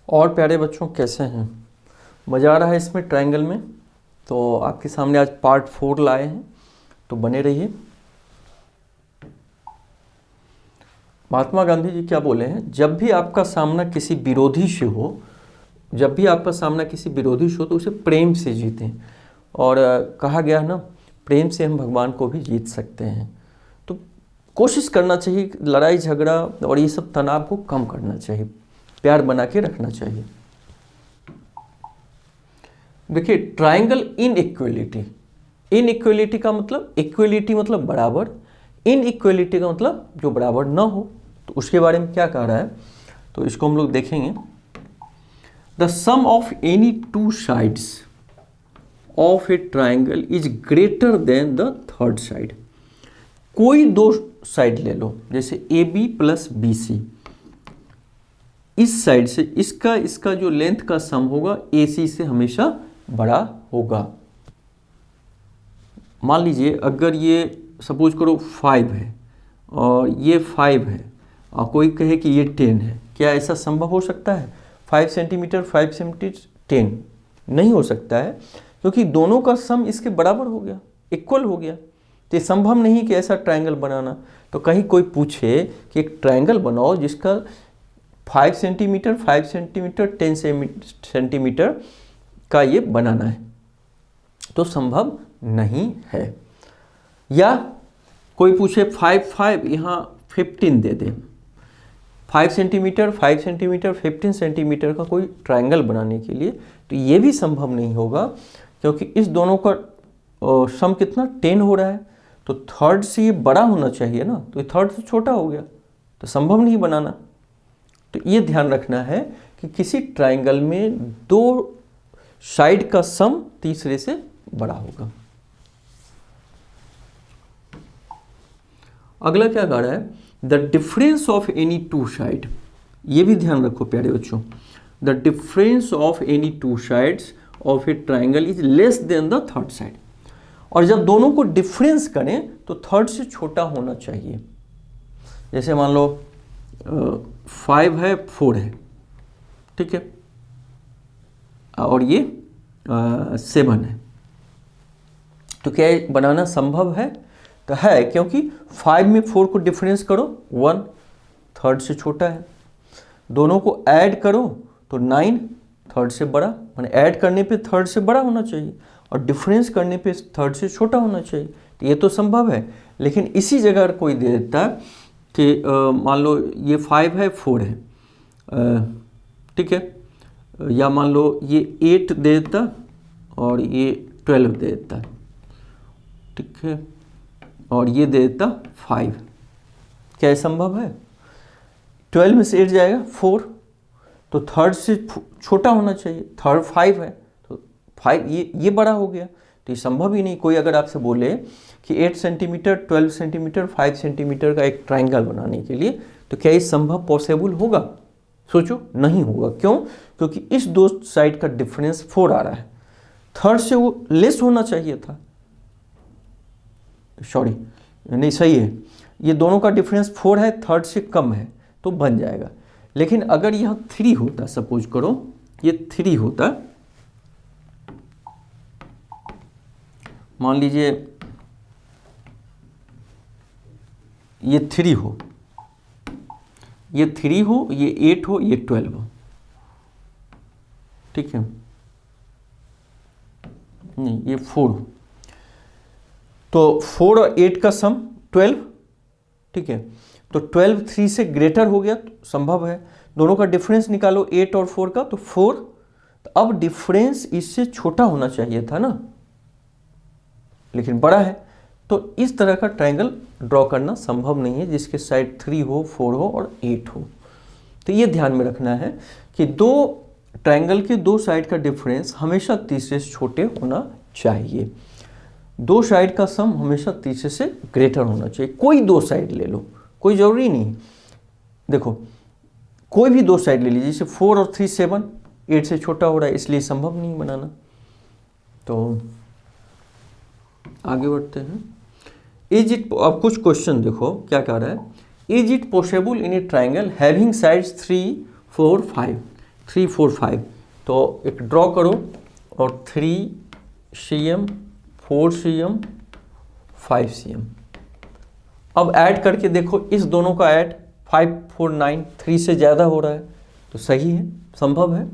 और प्यारे बच्चों कैसे हैं? मज़ा आ रहा है इसमें ट्रायंगल में। तो आपके सामने आज पार्ट 4 लाए हैं, तो बने रहिए। महात्मा गांधी जी क्या बोले हैं, जब भी आपका सामना किसी विरोधी से हो, तो उसे प्रेम से जीतें। और कहा गया ना, प्रेम से हम भगवान को भी जीत सकते हैं। तो कोशिश करना चाहिए, लड़ाई झगड़ा और ये सब तनाव को कम करना चाहिए, प्यार बना के रखना चाहिए। देखिए, ट्रायंगल इनइक्वलिटी, इनइक्वलिटी का मतलब, इक्वलिटी मतलब बराबर, इनइक्वलिटी का मतलब जो बराबर ना हो। तो उसके बारे में क्या कह रहा है, तो इसको हम लोग देखेंगे। The sum of any two sides of a triangle is greater than the third side. कोई दो साइड ले लो, जैसे A B plus B C. इस साइड से इसका जो लेंथ का सम होगा ए सी से हमेशा बड़ा होगा। मान लीजिए अगर ये सपोज करो 5 है और ये 5 है और कोई कहे कि ये 10 है, क्या ऐसा संभव हो सकता है? 5 सेंटीमीटर 5 सेंटीमीटर 10 नहीं हो सकता है, क्योंकि दोनों का सम इसके बराबर हो गया, इक्वल हो गया। तो ये संभव नहीं कि ऐसा ट्रायंगल बनाना। तो कहीं कोई पूछे कि एक ट्रायंगल बनाओ जिसका 5 सेंटीमीटर 5 सेंटीमीटर 10 सेंटीमीटर का ये बनाना है, तो संभव नहीं है। या कोई पूछे 5 यहाँ 15 दे दे, 5 सेंटीमीटर 5 सेंटीमीटर 15 सेंटीमीटर का कोई ट्रायंगल बनाने के लिए, तो ये भी संभव नहीं होगा, क्योंकि इस दोनों का सम कितना 10 हो रहा है। तो थर्ड से ये बड़ा होना चाहिए ना, तो ये थर्ड से छोटा हो गया, तो संभव नहीं बनाना। तो ये ध्यान रखना है कि किसी ट्रायंगल में दो साइड का सम तीसरे से बड़ा होगा। अगला क्या कह रहा है, the difference of any to side. ये भी ध्यान रखो प्यारे बच्चों, the difference of any two sides of a triangle is less than the third side. और जब दोनों को डिफरेंस करें तो थर्ड से छोटा होना चाहिए। जैसे मान लो 5 है 4 है, ठीक है, और ये 7 है, तो क्या ये बनाना संभव है? तो है, क्योंकि 5 में 4 को डिफरेंस करो 1, थर्ड से छोटा है। दोनों को ऐड करो तो 9, थर्ड से बड़ा, माने ऐड करने पे थर्ड से बड़ा होना चाहिए और डिफरेंस करने पे थर्ड से छोटा होना चाहिए। तो ये तो संभव है। लेकिन इसी जगह कोई दे देता कि मान लो ये 5 है 4 है, ठीक है, या मान लो ये 8 दे देता और ये 12 दे देता, ठीक है, और ये दे देता 5। क्या ये संभव है? 12 में से 8 जाएगा 4, तो थर्ड से छोटा होना चाहिए। थर्ड 5 है तो 5 ये बड़ा हो गया, तो ये संभव ही नहीं। कोई अगर आपसे बोले कि 8 सेंटीमीटर 12 सेंटीमीटर 5 सेंटीमीटर का एक ट्रायंगल बनाने के लिए, तो क्या ये संभव पॉसिबल होगा? सोचो, नहीं होगा। क्यों? क्योंकि इस दो साइड का डिफरेंस 4 आ रहा है, थर्ड से वो लेस होना चाहिए था। सॉरी, नहीं, सही है, ये दोनों का डिफरेंस 4 है, थर्ड से कम है, तो बन जाएगा। लेकिन अगर यह 3 होता, सपोज करो ये 3 होता, मान लीजिए ये 3 हो, ये 3 हो, ये 8 हो, ये 12 हो, ठीक है, नहीं ये 4 हो, तो 4 और 8 का सम 12, ठीक है, तो 12 3 से ग्रेटर हो गया, तो संभव है। दोनों का डिफरेंस निकालो 8 और 4 का, तो 4। तो अब डिफरेंस इससे छोटा होना चाहिए था ना, लेकिन बड़ा है। तो इस तरह का ट्रायंगल ड्रॉ करना संभव नहीं है जिसके साइड 3 हो 4 हो और 8 हो। तो ये ध्यान में रखना है कि दो ट्रायंगल के दो साइड का डिफरेंस हमेशा तीसरे से छोटे होना चाहिए। दो साइड का सम हमेशा तीसरे से ग्रेटर होना चाहिए। कोई दो साइड ले लो, कोई जरूरी नहीं। देखो, कोई भी दो साइड ले लीजिए, जैसे 4 और 3 7, 8 से छोटा हो रहा है, इसलिए संभव नहीं बनाना। तो आगे बढ़ते हैं। इज इट, अब कुछ क्वेश्चन देखो क्या कह रहा है। Is it possible in a triangle having sides 3 4 5। 3 4 5, तो एक ड्रॉ करो और 3 cm 4 cm 5 cm। अब ऐड करके देखो, इस दोनों का ऐड 5 4 9 3 से ज़्यादा हो रहा है, तो सही है, संभव है।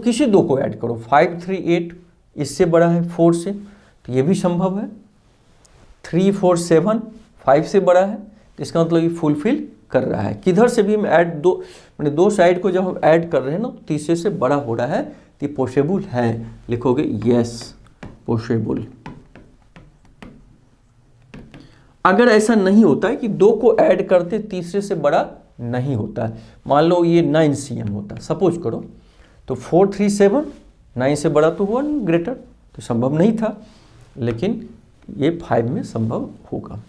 किसी दो को ऐड करो, 5 3 8 इससे बड़ा है 4 से, तो ये भी संभव है। 3 4 7 5 से बड़ा है, तो इसका मतलब ये फुलफिल कर रहा है। किधर से भी हम ऐड दो साइड को जब हम ऐड कर रहे हैं ना, तीसरे से बड़ा हो रहा है, तो ये पॉसिबल है। लिखोगे यस पॉसिबल। अगर ऐसा नहीं होता है कि दो को ऐड करते तीसरे से बड़ा नहीं होता है, मान लो ये 9 cm होता है, सपोज करो, तो 4 3 7 9 से बड़ा तो हुआ नहीं, ग्रेटर, तो संभव नहीं था, लेकिन ये 5 में संभव होगा।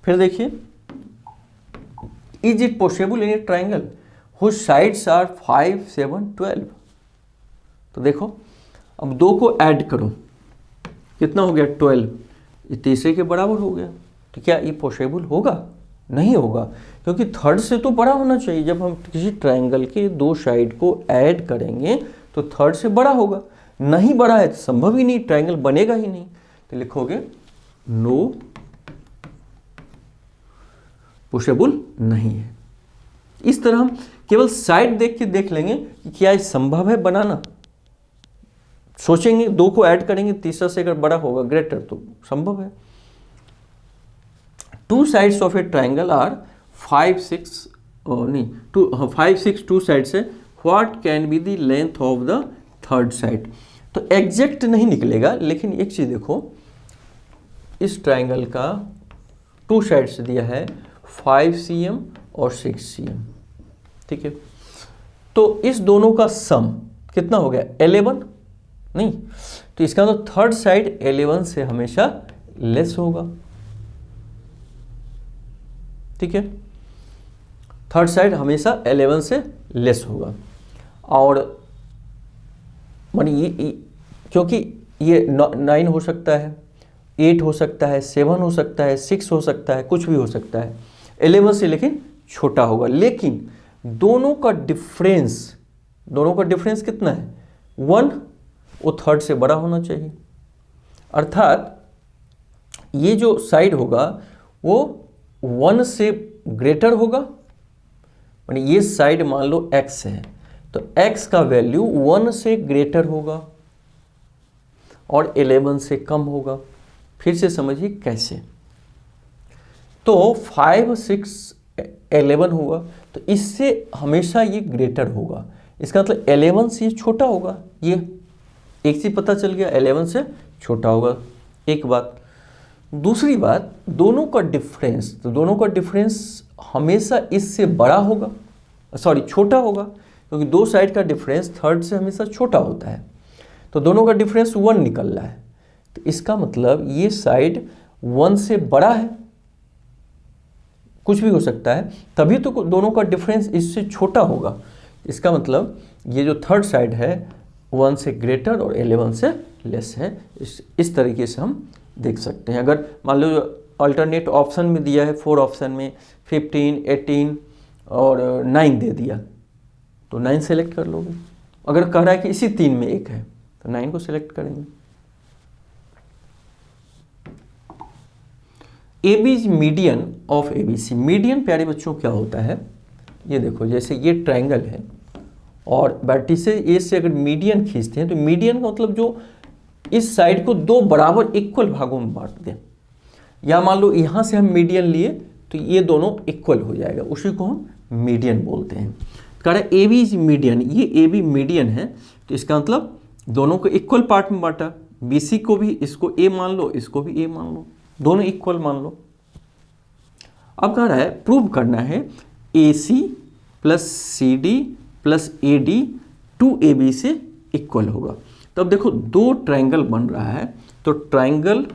फिर देखिए, is it possible in a triangle whose sides are 5 7 12। तो देखो, अब दो को ऐड करो, कितना हो गया 12, ये तीसरे के बराबर हो गया, तो क्या ये पॉसिबल होगा? नहीं होगा, क्योंकि थर्ड से तो बड़ा होना चाहिए। जब हम किसी ट्राइंगल के दो साइड को ऐड करेंगे तो थर्ड से बड़ा होगा, नहीं बड़ा है तो संभव ही नहीं, ट्राइंगल बनेगा ही नहीं। तो लिखोगे नो पॉसिबल नहीं है। इस तरह हम केवल साइड देख के देख लेंगे कि क्या ये संभव है बनाना। सोचेंगे, दो को ऐड करेंगे, तीसरा से अगर बड़ा होगा ग्रेटर, तो संभव है। Two sides of a triangle are 5 6 two sides है, what can be the length of the third side. तो एग्जैक्ट नहीं निकलेगा, लेकिन एक चीज देखो, इस ट्राइंगल का टू साइड्स दिया है 5 cm और 6 cm, ठीक है। तो इस दोनों का सम कितना हो गया 11, नहीं, तो इसका तो थर्ड साइड 11 से हमेशा लेस होगा, ठीक है। थर्ड साइड हमेशा 11 से लेस होगा। और मानी ये क्योंकि ये 9 हो सकता है, 8 हो सकता है, 7 हो सकता है, 6 हो सकता है, कुछ भी हो सकता है, 11 से लेकिन छोटा होगा। लेकिन दोनों का डिफरेंस कितना है 1, वो थर्ड से बड़ा होना चाहिए। अर्थात ये जो साइड होगा वो 1 से ग्रेटर होगा, यानी ये साइड मान लो x है, तो x का वैल्यू 1 से ग्रेटर होगा और 11 से कम होगा। फिर से समझिए कैसे। तो 5 6 11 हुआ, तो इससे हमेशा ये ग्रेटर होगा, इसका मतलब 11 से ये छोटा होगा। ये एक चीज पता चल गया, 11 से छोटा होगा, एक बात। दूसरी बात, दोनों का डिफरेंस हमेशा इससे बड़ा होगा, छोटा होगा, क्योंकि दो साइड का डिफरेंस थर्ड से हमेशा छोटा होता है। तो दोनों का डिफरेंस 1 निकल रहा है, तो इसका मतलब ये साइड 1 से बड़ा है, कुछ भी हो सकता है, तभी तो दोनों का डिफरेंस इससे छोटा होगा। इसका मतलब ये जो थर्ड साइड है 1 से ग्रेटर और 11 से लेस है। इस तरीके से हम देख सकते हैं। अगर मान लो अल्टरनेट ऑप्शन में दिया है, 4 ऑप्शन में 15 18 और 9 दे दिया, तो 9 सेलेक्ट कर लोगे। अगर कह रहा है कि इसी 3 में एक है, तो 9 को सिलेक्ट करेंगे। AB is median of ABC। Median प्यारे बच्चों क्या होता है, ये देखो, जैसे ये ट्राइंगल है और वर्टिसेस ए से अगर मीडियन खींचते हैं, तो मीडियन का मतलब जो इस साइड को दो बराबर इक्वल भागों में बांट दें, या मान लो यहाँ से हम मीडियन लिए तो ये दोनों इक्वल हो जाएगा, उसी को हम मीडियन बोलते हैं। कह रहा है AB इज मीडियन, ये AB मीडियन है, तो इसका मतलब दोनों को इक्वल पार्ट में बांटा, BC को भी, इसको A मान लो, इसको भी A मान लो, दोनों इक्वल मान लो। अब कह रहा है प्रूव करना है AC plus CD plus AD 2AB से इक्वल होगा। तो अब देखो, दो ट्राइंगल बन रहा है, तो ट्राइंगल,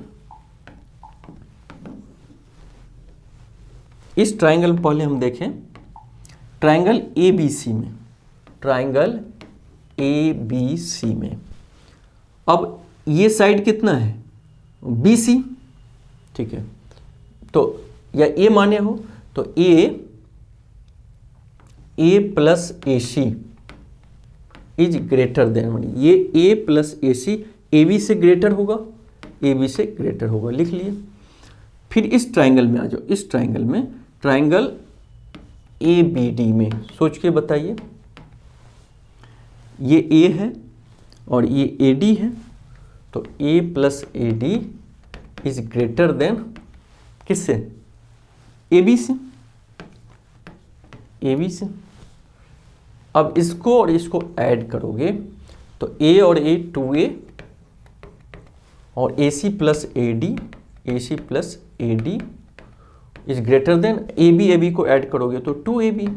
इस ट्राइंगल में पहले हम देखें, ट्राइंगल ABC में अब ये साइड कितना है BC, ठीक है। तो या A माने हो तो A A plus A C is greater than, ये A plus A C A B से ग्रेटर होगा, ए बी से ग्रेटर होगा, लिख लिए। फिर इस ट्राइंगल में आ जाओ, इस ट्राइंगल में, ट्राइंगल ए बी डी में सोच के बताइए, ये ए है और ये ए डी है, तो A plus A D is greater than किससे, ए बी से, ए बी से। अब इसको और इसको ऐड करोगे तो ए और ए 2a और A C plus A D, A C plus A D is greater than A B को ऐड करोगे तो 2ab,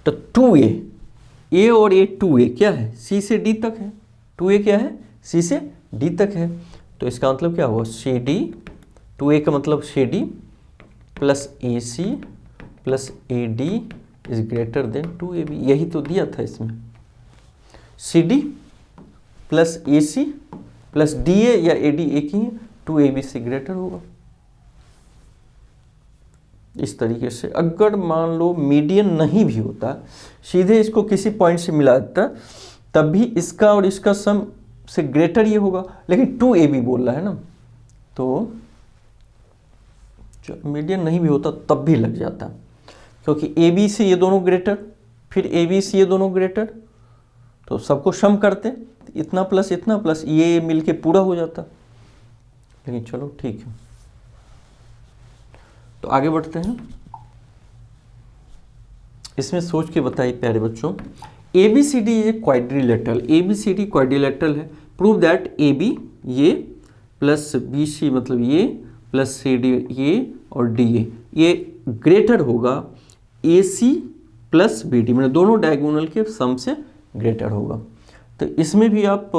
तो 2a, ए और ए 2a क्या है, सी से डी तक है, 2a क्या है, सी से डी तक है, तो इसका मतलब क्या हुआ, सी डी, 2a का मतलब C D plus A C plus A D is greater than 2ab, यही तो दिया था इसमें, C D plus A C plus D A या ए डी एक ही है, 2ab से ग्रेटर होगा। इस तरीके से अगर मान लो मीडियन नहीं भी होता, सीधे इसको किसी पॉइंट से मिला देता, तब भी इसका और इसका सम से ग्रेटर ये होगा, लेकिन 2ab बोल रहा है ना, तो मीडियन नहीं भी होता तब भी लग जाता, क्योंकि ए बी से ये दोनों ग्रेटर, फिर ए बी से ये दोनों ग्रेटर, तो सबको सम करते, इतना प्लस ये मिलके पूरा हो जाता। लेकिन चलो ठीक है, तो आगे बढ़ते हैं। इसमें सोच के बताइए प्यारे बच्चों, ए बी सी डी ये quadrilateral, A B C D quadrilateral है, प्रूव दैट ए बी ये प्लस बी सी मतलब ये प्लस सी डी ये और डी ये ग्रेटर होगा A C plus B D, मतलब दोनों डायगोनल के सम से ग्रेटर होगा। तो इसमें भी आप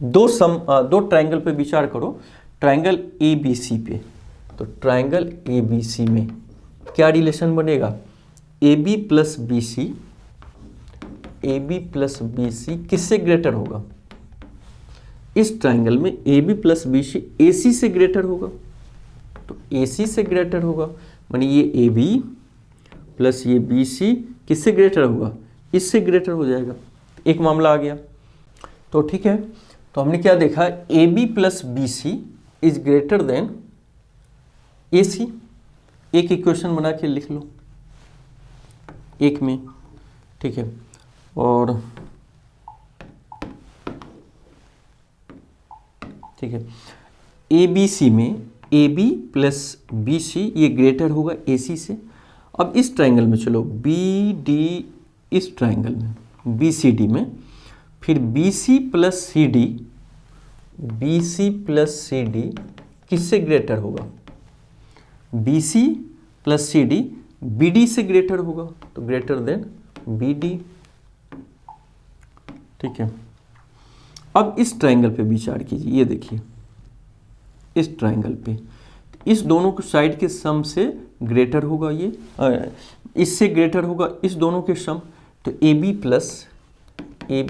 दो ट्रायंगल पे विचार करो, ट्रायंगल ए बी सी पे, तो ट्रायंगल ए बी सी में क्या रिलेशन बनेगा, A B plus B C, A B plus B C किससे ग्रेटर होगा, इस ट्रायंगल में A B plus B C A C से ग्रेटर होगा, तो ए सी से ग्रेटर होगा, मानी ये ए बी प्लस ये बी सी किससे ग्रेटर होगा, इससे ग्रेटर हो जाएगा। एक मामला आ गया, तो ठीक है, तो हमने क्या देखा, A B plus B C is greater than A C, एक इक्वेशन बना के लिख लो एक में, ठीक है, और ठीक है, ए बी सी में A B plus B C ये ग्रेटर होगा ए सी से। अब इस ट्रायंगल में चलो, बी डी, इस ट्रायंगल में बी सी डी में, फिर B C plus C D, B C plus C D किससे ग्रेटर होगा, B C plus C D B D से ग्रेटर होगा, तो ग्रेटर देन बी डी, ठीक है। अब इस ट्रायंगल पे विचार कीजिए, ये देखिए इस ट्रायंगल पे, इस दोनों के साइड के सम से ग्रेटर होगा ये, इससे ग्रेटर होगा इस दोनों के सम, तो A B plus A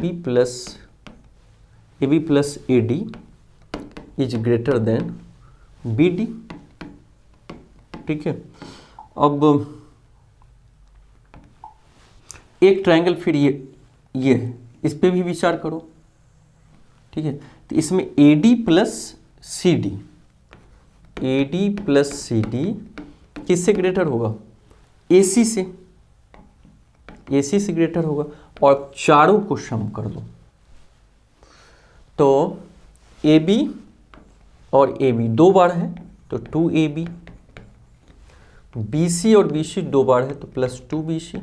D is greater than B D, ठीक है। अब एक ट्रायंगल फिर ये है, इस पे भी विचार करो, ठीक है, तो इसमें A D plus C D, A D plus C D किससे ग्रेटर होगा, ए सी से, ए सी से ग्रेटर होगा, और चारों को सम कर दो, तो ए बी और ए बी दो बार है तो 2ab, बी सी और बी सी दो बार है तो plus 2bc,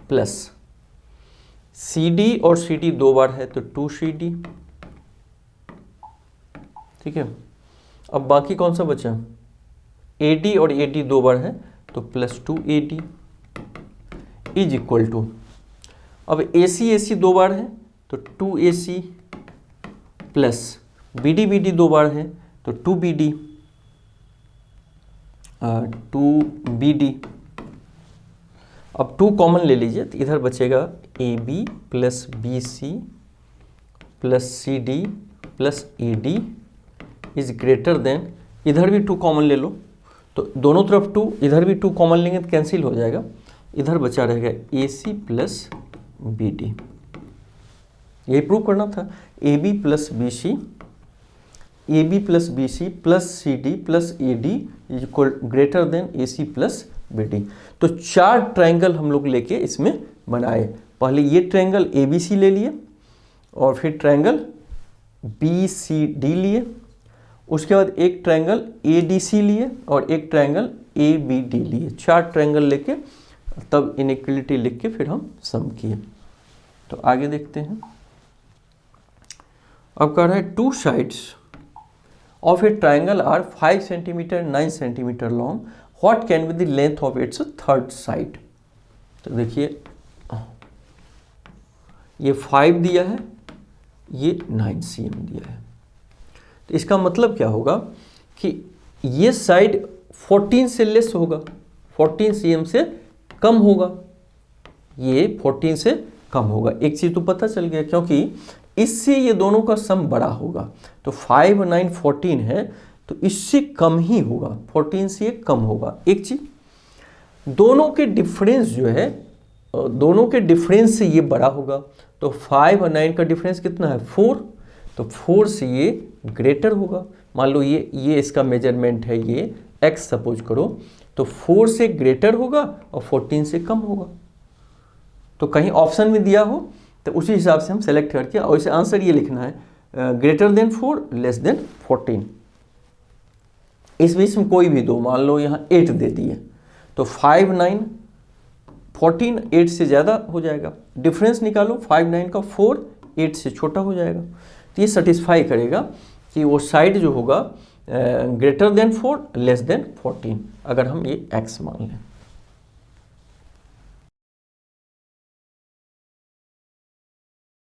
plus C D और सी डी दो बार है तो 2cd, ठीक है। अब बाकी कौन सा बचा, ए डी और ए डी दो बार है तो plus 2ad is equal to, अब ए सी दो बार है तो 2ac प्लस बी डी दो बार है तो 2bd, 2bd, अब 2 कॉमन ले लीजिए तो इधर बचेगा A B plus B C plus C D plus A D is greater than, इधर भी 2 कॉमन ले लो तो दोनों तरफ 2, इधर भी 2 कॉमन लेंगे तो कैंसिल हो जाएगा, इधर बचा रहेगा AC प्लस BD। ये प्रूव करना था, AB plus BC, AB plus BC plus CD plus AD is equal greater than AC plus BD। तो 4 ट्रायंगल हम लोग लेके इसमें बनाए। पहले ये ट्रायंगल ABC ले लिए और फिर ट्रायंगल BCD लिए, उसके बाद एक ट्रायंगल ADC लिए और एक ट्रायंगल ABD लिए। 4 ट्रायंगल लेके तब इनइक्वलिटी लिख के फिर हम सम किए। तो आगे देखते हैं। अब कह रहा है 2 sides of a triangle are 5 centimetre 9 centimetre long, what can be the length of its third side. तो देखिए ये 5 दिया है, ये 9 cm दिया है। तो इसका मतलब क्या होगा कि ये साइड 14 से लेस होगा, 14 cm से कम होगा, ये 14 से कम होगा। एक चीज़ तो पता चल गया, क्योंकि इससे ये दोनों का सम बड़ा होगा। तो 5 9 14 है, तो इससे कम ही होगा, 14 से ये कम होगा। एक चीज दोनों के डिफरेंस जो है, दोनों के डिफरेंस से ये बड़ा होगा। तो 5 और 9 का डिफरेंस कितना है 4, तो 4 से ये ग्रेटर होगा। मान लो ये इसका मेजरमेंट है, ये x सपोज करो, तो 4 से ग्रेटर होगा और 14 से कम होगा। तो कहीं ऑप्शन में दिया हो तो उसी हिसाब से हम सेलेक्ट करके, और इसे आंसर ये लिखना है ग्रेटर देन 4 लेस देन 14। इस बीच में कोई भी दो, मान लो यहाँ 8 दे दिए, तो 5 9 14 8 से ज़्यादा हो जाएगा। डिफरेंस निकालो, 5 9 का 4 8 से छोटा हो जाएगा। तो ये सेटिस्फाई करेगा कि वो साइड जो होगा ग्रेटर देन 4 लेस देन 14, अगर हम ये x मान लें।